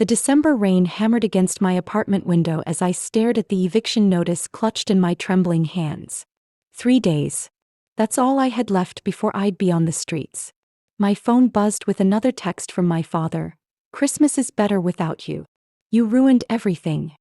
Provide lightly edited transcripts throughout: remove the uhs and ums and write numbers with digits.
The December rain hammered against my apartment window as I stared at the eviction notice clutched in my trembling hands. 3 days. That's all I had left before I'd be on the streets. My phone buzzed with another text from my father. Christmas is better without you. You ruined everything.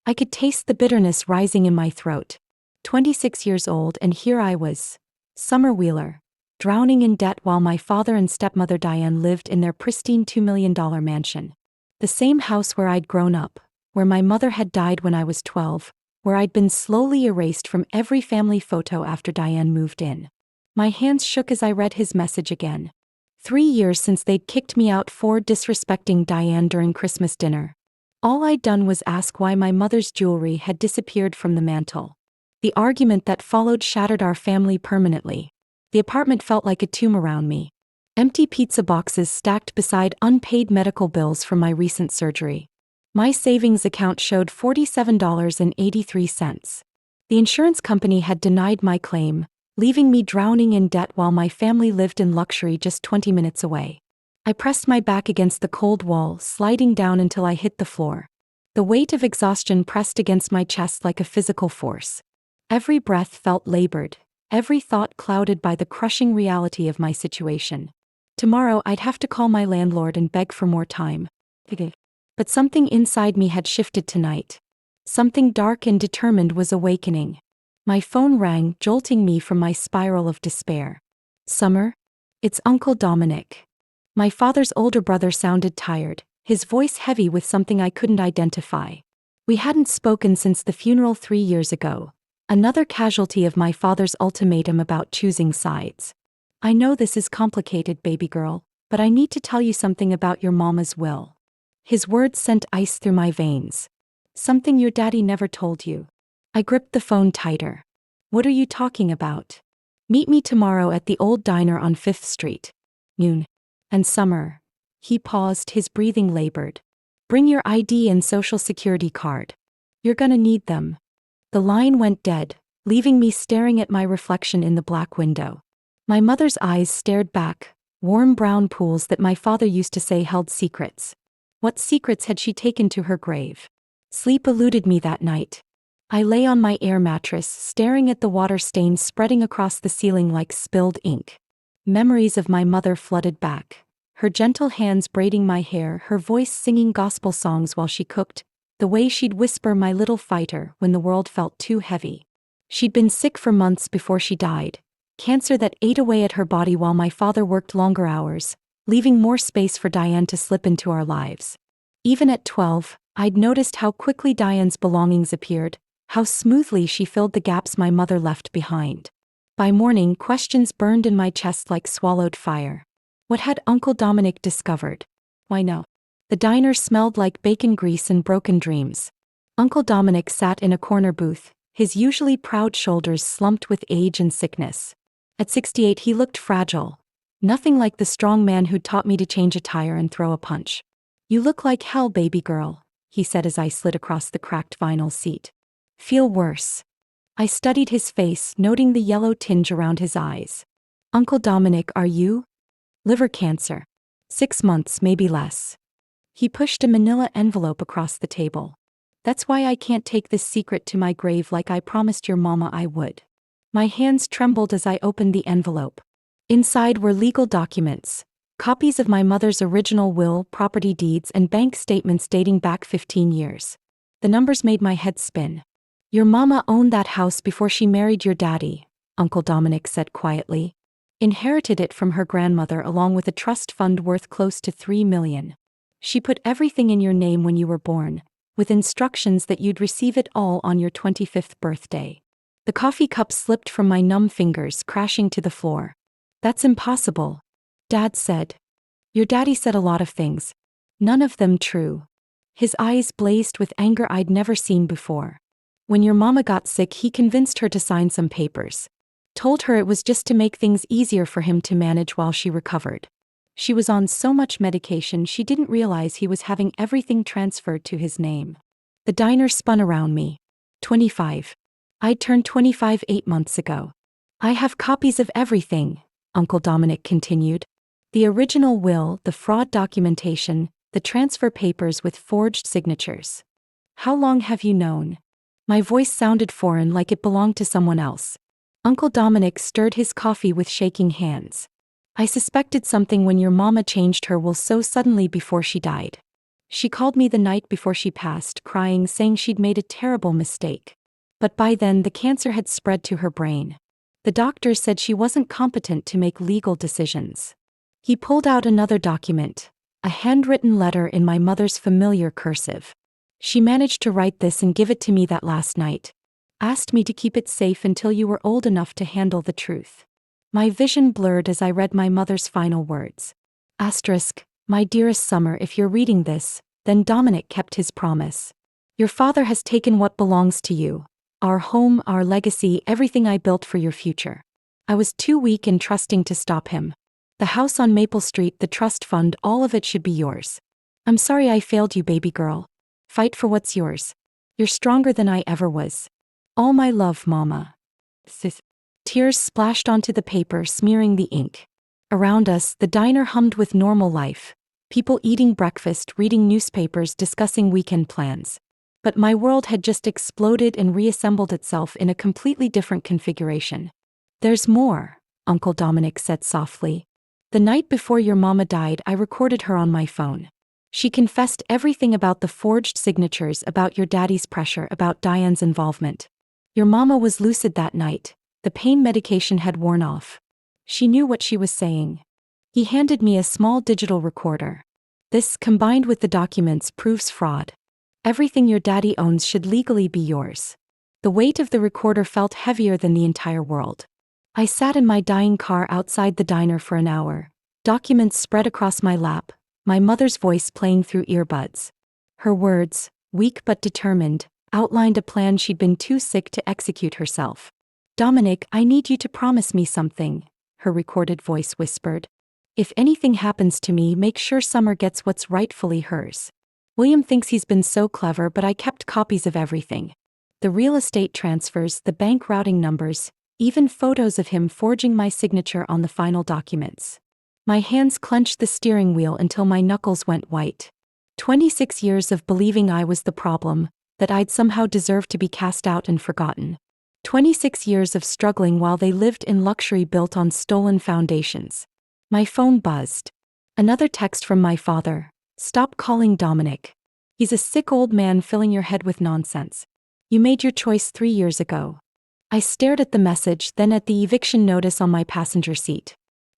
I could taste the bitterness rising in my throat. 26 years old, and here I was, Summer Wheeler, drowning in debt while my father and stepmother Diane lived in their pristine $2 million mansion. The same house where I'd grown up, where my mother had died when I was 12, where I'd been slowly erased from every family photo after Diane moved in. My hands shook as I read his message again. 3 years since they'd kicked me out for disrespecting Diane during Christmas dinner. All I'd done was ask why my mother's jewelry had disappeared from the mantel. The argument that followed shattered our family permanently. The apartment felt like a tomb around me. Empty pizza boxes stacked beside unpaid medical bills from my recent surgery. My savings account showed $47.83. The insurance company had denied my claim, leaving me drowning in debt while my family lived in luxury just 20 minutes away. I pressed my back against the cold wall, sliding down until I hit the floor. The weight of exhaustion pressed against my chest like a physical force. Every breath felt labored, every thought clouded by the crushing reality of my situation. Tomorrow I'd have to call my landlord and beg for more time. But something inside me had shifted tonight. Something dark and determined was awakening. My phone rang, jolting me from my spiral of despair. Summer? It's Uncle Dominic. My father's older brother sounded tired, his voice heavy with something I couldn't identify. We hadn't spoken since the funeral 3 years ago. Another casualty of my father's ultimatum about choosing sides. I know this is complicated, baby girl, but I need to tell you something about your mama's will. His words sent ice through my veins. Something your daddy never told you. I gripped the phone tighter. What are you talking about? Meet me tomorrow at the old diner on 5th Street. Noon. And Summer. He paused, his breathing labored. Bring your ID and social security card. You're gonna need them. The line went dead, leaving me staring at my reflection in the black window. My mother's eyes stared back, warm brown pools that my father used to say held secrets. What secrets had she taken to her grave? Sleep eluded me that night. I lay on my air mattress, staring at the water stains spreading across the ceiling like spilled ink. Memories of my mother flooded back. Her gentle hands braiding my hair, her voice singing gospel songs while she cooked, the way she'd whisper "my little fighter" when the world felt too heavy. She'd been sick for months before she died. Cancer that ate away at her body while my father worked longer hours, leaving more space for Diane to slip into our lives. Even at 12, I'd noticed how quickly Diane's belongings appeared, how smoothly she filled the gaps my mother left behind. By morning, questions burned in my chest like swallowed fire. What had Uncle Dominic discovered? Why no? The diner smelled like bacon grease and broken dreams. Uncle Dominic sat in a corner booth, his usually proud shoulders slumped with age and sickness. At 68 he looked fragile. Nothing like the strong man who'd taught me to change a tire and throw a punch. You look like hell, baby girl, he said as I slid across the cracked vinyl seat. Feel worse. I studied his face, noting the yellow tinge around his eyes. Uncle Dominic, are you? Liver cancer. 6 months, maybe less. He pushed a manila envelope across the table. That's why I can't take this secret to my grave like I promised your mama I would. My hands trembled as I opened the envelope. Inside were legal documents, copies of my mother's original will, property deeds, and bank statements dating back 15 years. The numbers made my head spin. Your mama owned that house before she married your daddy, Uncle Dominic said quietly. Inherited it from her grandmother along with a trust fund worth close to $3 million. She put everything in your name when you were born, with instructions that you'd receive it all on your 25th birthday. The coffee cup slipped from my numb fingers, crashing to the floor. That's impossible, Dad said. Your daddy said a lot of things. None of them true. His eyes blazed with anger I'd never seen before. When your mama got sick, he convinced her to sign some papers. Told her it was just to make things easier for him to manage while she recovered. She was on so much medication she didn't realize he was having everything transferred to his name. The diner spun around me. 25. I'd turned 25 8 months ago. I have copies of everything, Uncle Dominic continued. The original will, the fraud documentation, the transfer papers with forged signatures. How long have you known? My voice sounded foreign, like it belonged to someone else. Uncle Dominic stirred his coffee with shaking hands. I suspected something when your mama changed her will so suddenly before she died. She called me the night before she passed, crying, saying she'd made a terrible mistake. But by then the cancer had spread to her brain. The doctor said she wasn't competent to make legal decisions. He pulled out another document, a handwritten letter in my mother's familiar cursive. She managed to write this and give it to me that last night. Asked me to keep it safe until you were old enough to handle the truth. My vision blurred as I read my mother's final words. Asterisk, my dearest Summer, if you're reading this, then Dominic kept his promise. Your father has taken what belongs to you. Our home, our legacy, everything I built for your future. I was too weak and trusting to stop him. The house on Maple Street, the trust fund, all of it should be yours. I'm sorry I failed you, baby girl. Fight for what's yours. You're stronger than I ever was. All my love, Mama. Sis. Tears splashed onto the paper, smearing the ink. Around us, the diner hummed with normal life. People eating breakfast, reading newspapers, discussing weekend plans. But my world had just exploded and reassembled itself in a completely different configuration. There's more, Uncle Dominic said softly. The night before your mama died, I recorded her on my phone. She confessed everything about the forged signatures, about your daddy's pressure, about Diane's involvement. Your mama was lucid that night. The pain medication had worn off. She knew what she was saying. He handed me a small digital recorder. This, combined with the documents, proves fraud. Everything your daddy owns should legally be yours. The weight of the recorder felt heavier than the entire world. I sat in my dying car outside the diner for an hour. Documents spread across my lap, my mother's voice playing through earbuds. Her words, weak but determined, outlined a plan she'd been too sick to execute herself. Dominic, I need you to promise me something, her recorded voice whispered. If anything happens to me, make sure Summer gets what's rightfully hers. William thinks he's been so clever, but I kept copies of everything. The real estate transfers, the bank routing numbers, even photos of him forging my signature on the final documents. My hands clenched the steering wheel until my knuckles went white. 26 years of believing I was the problem, that I'd somehow deserved to be cast out and forgotten. 26 years of struggling while they lived in luxury built on stolen foundations. My phone buzzed. Another text from my father. Stop calling Dominic. He's a sick old man filling your head with nonsense. You made your choice 3 years ago. I stared at the message, then at the eviction notice on my passenger seat.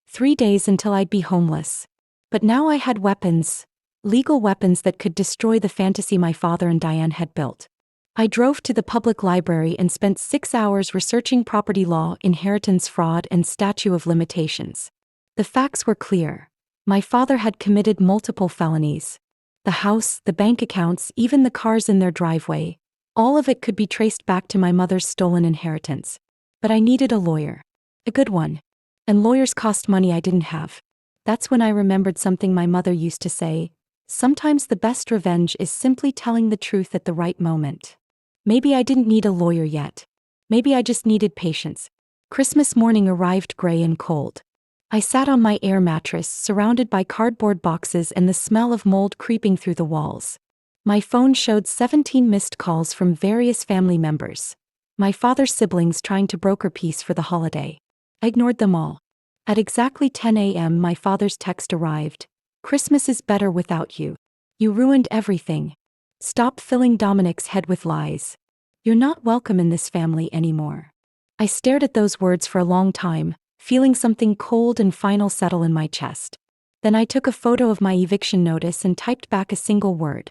3 days until I'd be homeless. But now I had weapons. Legal weapons that could destroy the fantasy my father and Diane had built. I drove to the public library and spent 6 hours researching property law, inheritance fraud, and statute of limitations. The facts were clear. My father had committed multiple felonies. The house, the bank accounts, even the cars in their driveway. All of it could be traced back to my mother's stolen inheritance. But I needed a lawyer. A good one. And lawyers cost money I didn't have. That's when I remembered something my mother used to say. Sometimes the best revenge is simply telling the truth at the right moment. Maybe I didn't need a lawyer yet. Maybe I just needed patience. Christmas morning arrived gray and cold. I sat on my air mattress, surrounded by cardboard boxes and the smell of mold creeping through the walls. My phone showed 17 missed calls from various family members. My father's siblings trying to broker peace for the holiday. I ignored them all. At exactly 10 a.m. my father's text arrived. Christmas is better without you. You ruined everything. Stop filling Dominic's head with lies. You're not welcome in this family anymore. I stared at those words for a long time, feeling something cold and final settle in my chest. Then I took a photo of my eviction notice and typed back a single word.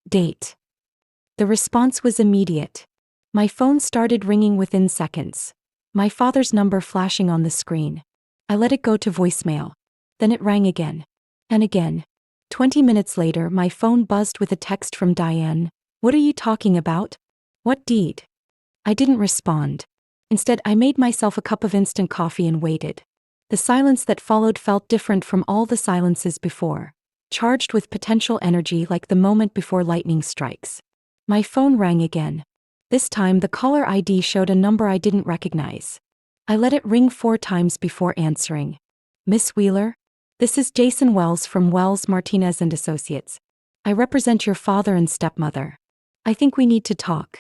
Date. The response was immediate. My phone started ringing within seconds. My father's number flashing on the screen. I let it go to voicemail. Then it rang again. And again. 20 minutes later, my phone buzzed with a text from Diane. What are you talking about? What deed? I didn't respond. Instead, I made myself a cup of instant coffee and waited. The silence that followed felt different from all the silences before, charged with potential energy like the moment before lightning strikes. My phone rang again. This time, the caller ID showed a number I didn't recognize. I let it ring 4 times before answering. Miss Wheeler? This is Jason Wells from Wells, Martinez and Associates. I represent your father and stepmother. I think we need to talk.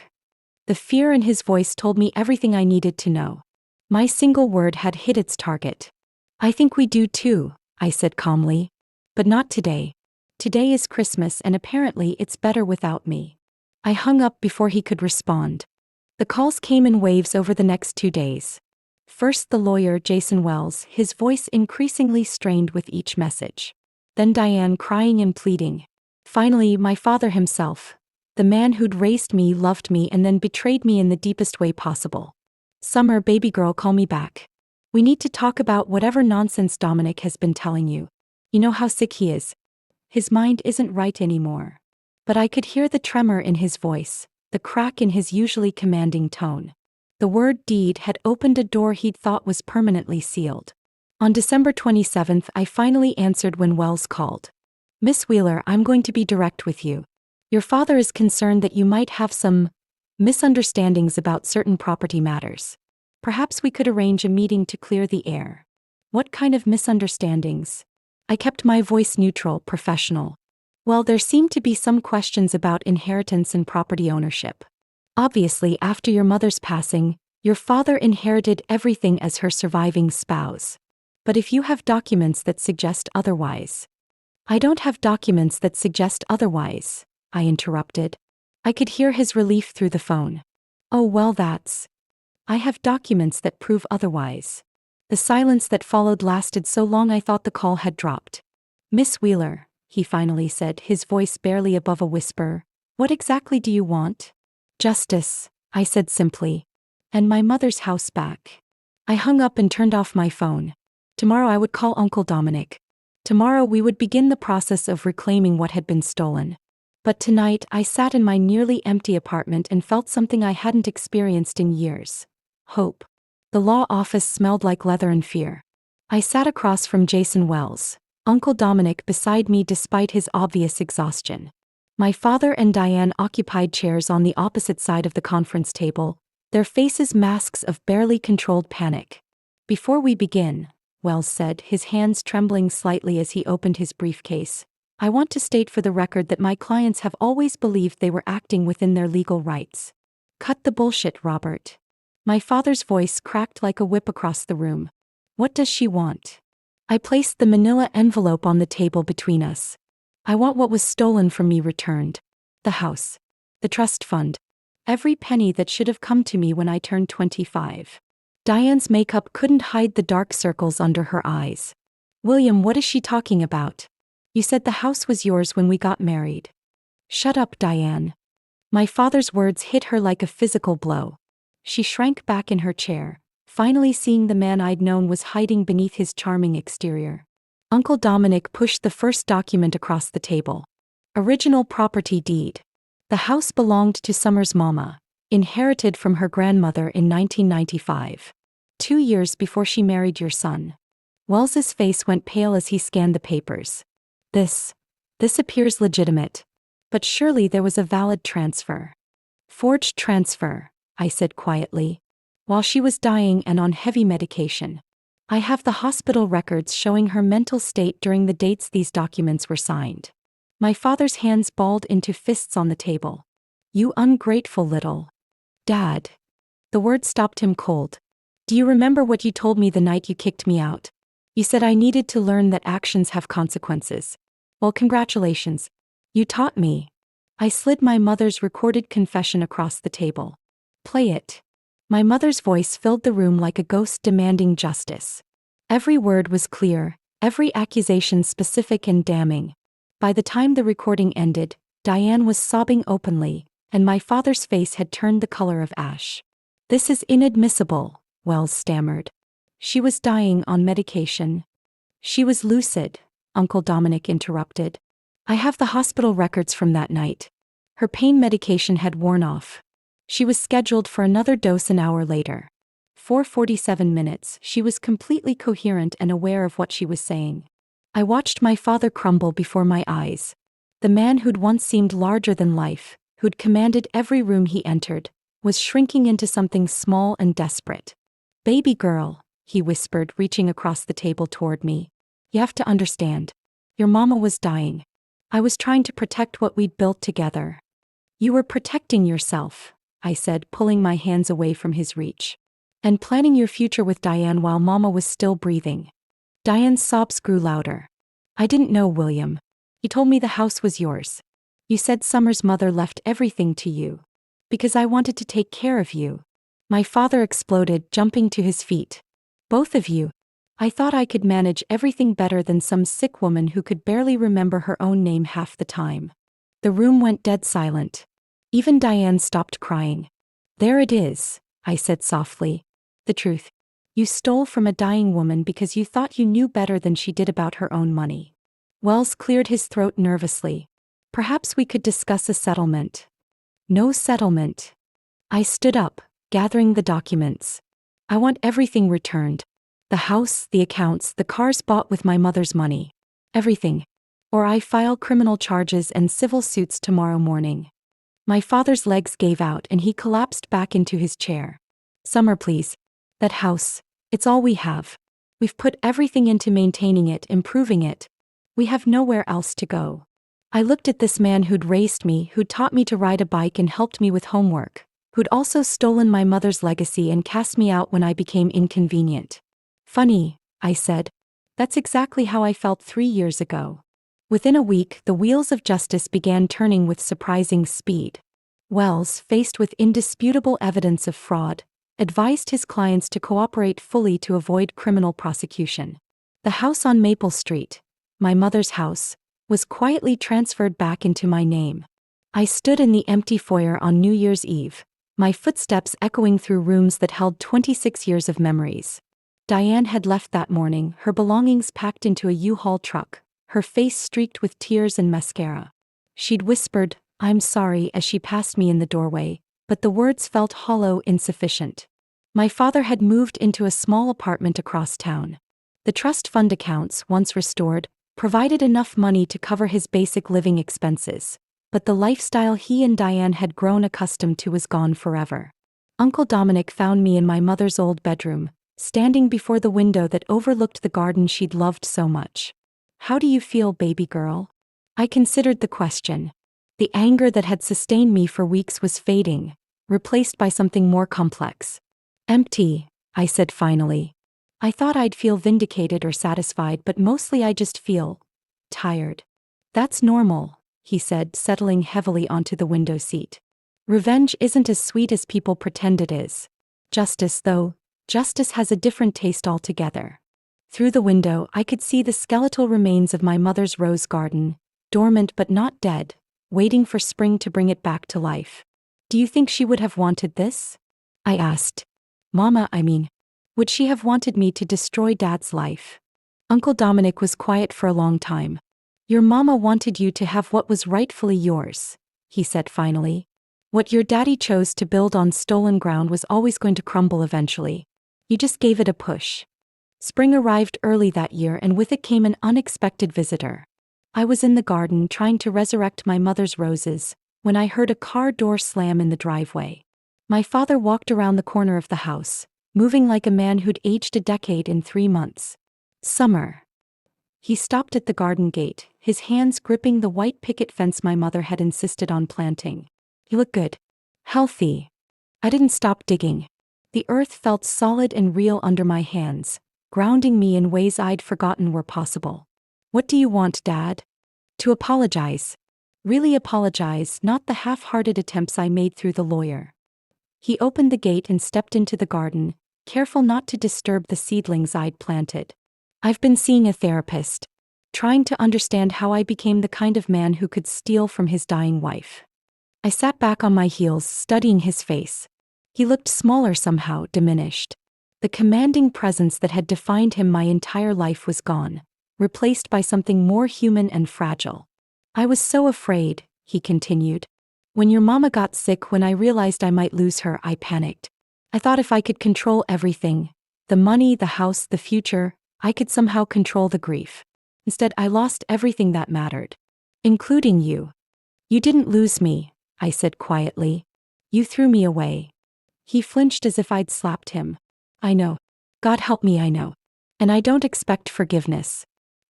The fear in his voice told me everything I needed to know. My single word had hit its target. I think we do too, I said calmly. But not today. Today is Christmas and apparently it's better without me. I hung up before he could respond. The calls came in waves over the next 2 days. First the lawyer Jason Wells, his voice increasingly strained with each message. Then Diane crying and pleading. Finally, my father himself. The man who'd raised me, loved me, and then betrayed me in the deepest way possible. Summer, baby girl, call me back. We need to talk about whatever nonsense Dominic has been telling you. You know how sick he is. His mind isn't right anymore. But I could hear the tremor in his voice, the crack in his usually commanding tone. The word deed had opened a door he'd thought was permanently sealed. On December 27th, I finally answered when Wells called. Miss Wheeler, I'm going to be direct with you. Your father is concerned that you might have some misunderstandings about certain property matters. Perhaps we could arrange a meeting to clear the air. What kind of misunderstandings? I kept my voice neutral, professional. Well, there seemed to be some questions about inheritance and property ownership. Obviously, after your mother's passing, your father inherited everything as her surviving spouse. But if you have documents that suggest otherwise. I don't have documents that suggest otherwise, I interrupted. I could hear his relief through the phone. Oh, well, I have documents that prove otherwise. The silence that followed lasted so long I thought the call had dropped. Miss Wheeler, he finally said, his voice barely above a whisper, what exactly do you want? Justice, I said simply. And my mother's house back. I hung up and turned off my phone. Tomorrow I would call Uncle Dominic. Tomorrow we would begin the process of reclaiming what had been stolen. But tonight I sat in my nearly empty apartment and felt something I hadn't experienced in years. Hope. The law office smelled like leather and fear. I sat across from Jason Wells, Uncle Dominic beside me despite his obvious exhaustion. My father and Diane occupied chairs on the opposite side of the conference table, their faces masks of barely controlled panic. Before we begin, Wells said, his hands trembling slightly as he opened his briefcase, I want to state for the record that my clients have always believed they were acting within their legal rights. Cut the bullshit, Robert. My father's voice cracked like a whip across the room. What does she want? I placed the manila envelope on the table between us. I want what was stolen from me returned. The house. The trust fund. Every penny that should have come to me when I turned 25. Diane's makeup couldn't hide the dark circles under her eyes. William, what is she talking about? You said the house was yours when we got married. Shut up, Diane. My father's words hit her like a physical blow. She shrank back in her chair, finally seeing the man I'd known was hiding beneath his charming exterior. Uncle Dominic pushed the first document across the table. Original property deed. The house belonged to Summer's mama, inherited from her grandmother in 1995. 2 years before she married your son. Wells's face went pale as he scanned the papers. This appears legitimate. But surely there was a valid transfer. Forged transfer, I said quietly. While she was dying and on heavy medication. I have the hospital records showing her mental state during the dates these documents were signed. My father's hands balled into fists on the table. You ungrateful little. Dad. The word stopped him cold. Do you remember what you told me the night you kicked me out? You said I needed to learn that actions have consequences. Well, congratulations. You taught me. I slid my mother's recorded confession across the table. Play it. My mother's voice filled the room like a ghost demanding justice. Every word was clear, every accusation specific and damning. By the time the recording ended, Diane was sobbing openly, and my father's face had turned the color of ash. This is inadmissible, Wells stammered. She was dying on medication. She was lucid, Uncle Dominic interrupted. I have the hospital records from that night. Her pain medication had worn off. She was scheduled for another dose an hour later. 4:47 minutes, she was completely coherent and aware of what she was saying. I watched my father crumble before my eyes. The man who'd once seemed larger than life, who'd commanded every room he entered, was shrinking into something small and desperate. Baby girl, he whispered, reaching across the table toward me. You have to understand. Your mama was dying. I was trying to protect what we'd built together. You were protecting yourself, I said, pulling my hands away from his reach. And planning your future with Diane while Mama was still breathing. Diane's sobs grew louder. I didn't know, William. You told me the house was yours. You said Summer's mother left everything to you. Because I wanted to take care of you. My father exploded, jumping to his feet. Both of you. I thought I could manage everything better than some sick woman who could barely remember her own name half the time. The room went dead silent. Even Diane stopped crying. There it is, I said softly. The truth. You stole from a dying woman because you thought you knew better than she did about her own money. Wells cleared his throat nervously. Perhaps we could discuss a settlement. No settlement. I stood up, gathering the documents. I want everything returned. The house, the accounts, the cars bought with my mother's money. Everything. Or I file criminal charges and civil suits tomorrow morning. My father's legs gave out and he collapsed back into his chair. Summer, please. That house, it's all we have. We've put everything into maintaining it, improving it. We have nowhere else to go. I looked at this man who'd raised me, who'd taught me to ride a bike and helped me with homework, who'd also stolen my mother's legacy and cast me out when I became inconvenient. Funny, I said. That's exactly how I felt 3 years ago. Within a week, the wheels of justice began turning with surprising speed. Wells, faced with indisputable evidence of fraud, advised his clients to cooperate fully to avoid criminal prosecution. The house on Maple Street, my mother's house, was quietly transferred back into my name. I stood in the empty foyer on New Year's Eve, my footsteps echoing through rooms that held 26 years of memories. Diane had left that morning, her belongings packed into a U-Haul truck, her face streaked with tears and mascara. She'd whispered, "I'm sorry," as she passed me in the doorway, but the words felt hollow, insufficient. My father had moved into a small apartment across town. The trust fund accounts, once restored, provided enough money to cover his basic living expenses, but the lifestyle he and Diane had grown accustomed to was gone forever. Uncle Dominic found me in my mother's old bedroom, standing before the window that overlooked the garden she'd loved so much. "How do you feel, baby girl?" I considered the question. The anger that had sustained me for weeks was fading, replaced by something more complex. "Empty," I said finally. I thought I'd feel vindicated or satisfied, but mostly I just feel tired. "That's normal," he said, settling heavily onto the window seat. "Revenge isn't as sweet as people pretend it is. Justice, though, justice has a different taste altogether." Through the window, I could see the skeletal remains of my mother's rose garden, dormant but not dead, waiting for spring to bring it back to life. "Do you think she would have wanted this?" I asked. "Mama, I mean. Would she have wanted me to destroy Dad's life?" Uncle Dominic was quiet for a long time. "Your mama wanted you to have what was rightfully yours," he said finally. "What your daddy chose to build on stolen ground was always going to crumble eventually. You just gave it a push." Spring arrived early that year, and with it came an unexpected visitor. I was in the garden trying to resurrect my mother's roses, when I heard a car door slam in the driveway. My father walked around the corner of the house, moving like a man who'd aged a decade in 3 months. "Summer." He stopped at the garden gate, his hands gripping the white picket fence my mother had insisted on planting. "You look good. Healthy." I didn't stop digging. The earth felt solid and real under my hands, grounding me in ways I'd forgotten were possible. "What do you want, Dad?" "To apologize. Really apologize, not the half-hearted attempts I made through the lawyer." He opened the gate and stepped into the garden, careful not to disturb the seedlings I'd planted. "I've been seeing a therapist, trying to understand how I became the kind of man who could steal from his dying wife." I sat back on my heels, studying his face. He looked smaller somehow, diminished. The commanding presence that had defined him my entire life was gone, replaced by something more human and fragile. "I was so afraid," he continued. "When your mama got sick, when I realized I might lose her, I panicked. I thought if I could control everything, the money, the house, the future, I could somehow control the grief. Instead, I lost everything that mattered. Including you." "You didn't lose me," I said quietly. "You threw me away." He flinched as if I'd slapped him. "I know. God help me, I know. And I don't expect forgiveness."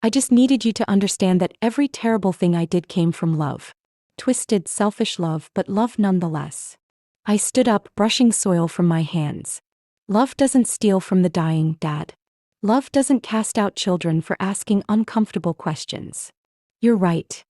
I just needed you to understand that every terrible thing I did came from love. Twisted, selfish love, but love nonetheless. I stood up, brushing soil from my hands. Love doesn't steal from the dying, Dad. Love doesn't cast out children for asking uncomfortable questions. You're right.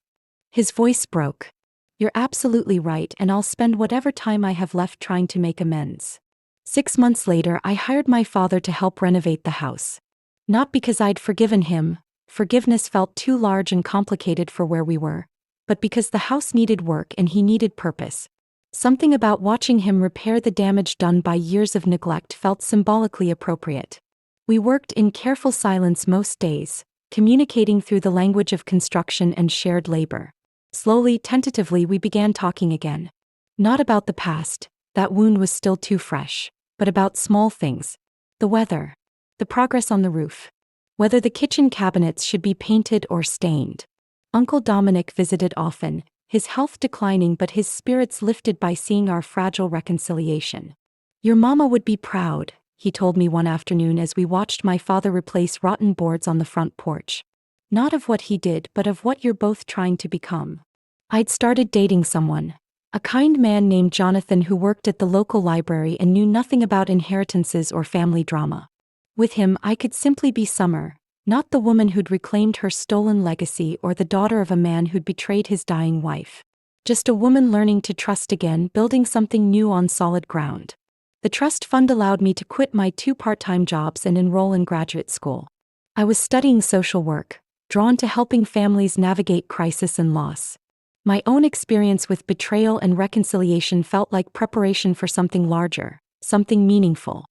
His voice broke. You're absolutely right, and I'll spend whatever time I have left trying to make amends. 6 months later, I hired my father to help renovate the house. Not because I'd forgiven him, forgiveness felt too large and complicated for where we were, but because the house needed work and he needed purpose. Something about watching him repair the damage done by years of neglect felt symbolically appropriate. We worked in careful silence most days, communicating through the language of construction and shared labor. Slowly, tentatively, we began talking again. Not about the past, that wound was still too fresh, but about small things. The weather. The progress on the roof. Whether the kitchen cabinets should be painted or stained. Uncle Dominic visited often, his health declining but his spirits lifted by seeing our fragile reconciliation. Your mama would be proud, he told me one afternoon as we watched my father replace rotten boards on the front porch. Not of what he did, but of what you're both trying to become. I'd started dating someone. A kind man named Jonathan who worked at the local library and knew nothing about inheritances or family drama. With him, I could simply be Summer, not the woman who'd reclaimed her stolen legacy or the daughter of a man who'd betrayed his dying wife. Just a woman learning to trust again, building something new on solid ground. The trust fund allowed me to quit my 2 part-time jobs and enroll in graduate school. I was studying social work, drawn to helping families navigate crisis and loss. My own experience with betrayal and reconciliation felt like preparation for something larger, something meaningful.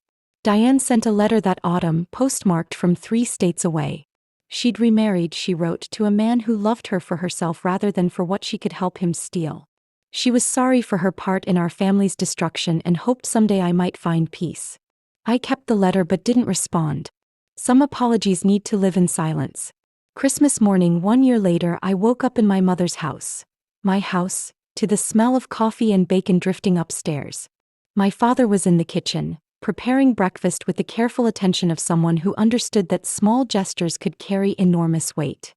Diane sent a letter that autumn, postmarked from 3 states away. She'd remarried, she wrote, to a man who loved her for herself rather than for what she could help him steal. She was sorry for her part in our family's destruction and hoped someday I might find peace. I kept the letter but didn't respond. Some apologies need to live in silence. Christmas morning 1 year later, I woke up in my mother's house. My house, to the smell of coffee and bacon drifting upstairs. My father was in the kitchen, preparing breakfast with the careful attention of someone who understood that small gestures could carry enormous weight.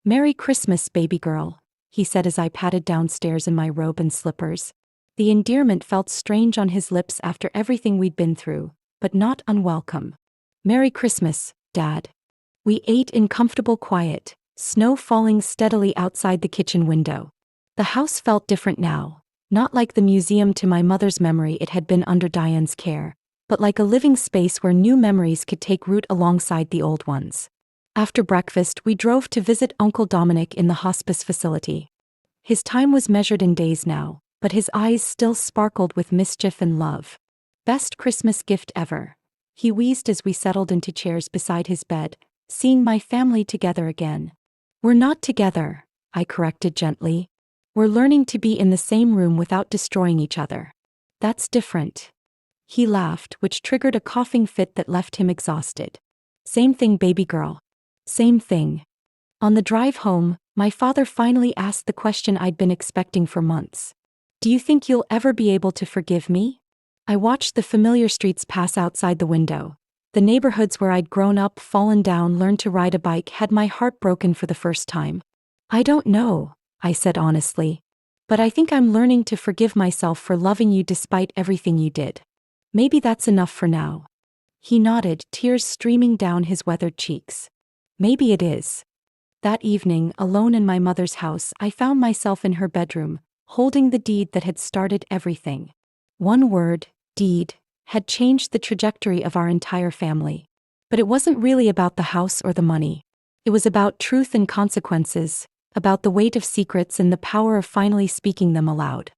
"Merry Christmas, baby girl," he said as I padded downstairs in my robe and slippers. The endearment felt strange on his lips after everything we'd been through, but not unwelcome. "Merry Christmas, Dad." We ate in comfortable quiet, snow falling steadily outside the kitchen window. The house felt different now, not like the museum to my mother's memory it had been under Diane's care, but like a living space where new memories could take root alongside the old ones. After breakfast, we drove to visit Uncle Dominic in the hospice facility. His time was measured in days now, but his eyes still sparkled with mischief and love. "Best Christmas gift ever," he wheezed as we settled into chairs beside his bed, seeing my family together again. "We're not together," I corrected gently. "We're learning to be in the same room without destroying each other. That's different." He laughed, which triggered a coughing fit that left him exhausted. "Same thing, baby girl. Same thing." On the drive home, my father finally asked the question I'd been expecting for months. "Do you think you'll ever be able to forgive me?" I watched the familiar streets pass outside the window. The neighborhoods where I'd grown up, fallen down, learned to ride a bike, had my heart broken for the first time. "I don't know," I said honestly. "But I think I'm learning to forgive myself for loving you despite everything you did. Maybe that's enough for now." He nodded, tears streaming down his weathered cheeks. "Maybe it is." That evening, alone in my mother's house, I found myself in her bedroom, holding the deed that had started everything. One word, deed, had changed the trajectory of our entire family. But it wasn't really about the house or the money. It was about truth and consequences, about the weight of secrets and the power of finally speaking them aloud.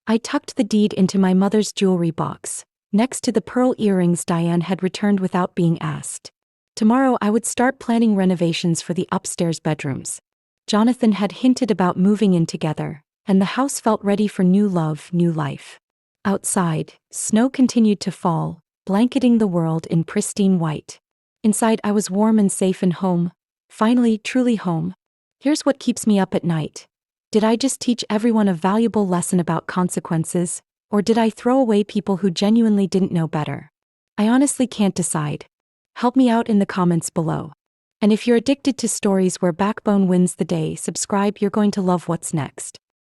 I tucked the deed into my mother's jewelry box, next to the pearl earrings Diane had returned without being asked. Tomorrow I would start planning renovations for the upstairs bedrooms. Jonathan had hinted about moving in together, and the house felt ready for new love, new life. Outside, snow continued to fall, blanketing the world in pristine white. Inside I was warm and safe and home. Finally, truly home. Here's what keeps me up at night. Did I just teach everyone a valuable lesson about consequences, or did I throw away people who genuinely didn't know better? I honestly can't decide. Help me out in the comments below. And if you're addicted to stories where backbone wins the day, subscribe, you're going to love what's next.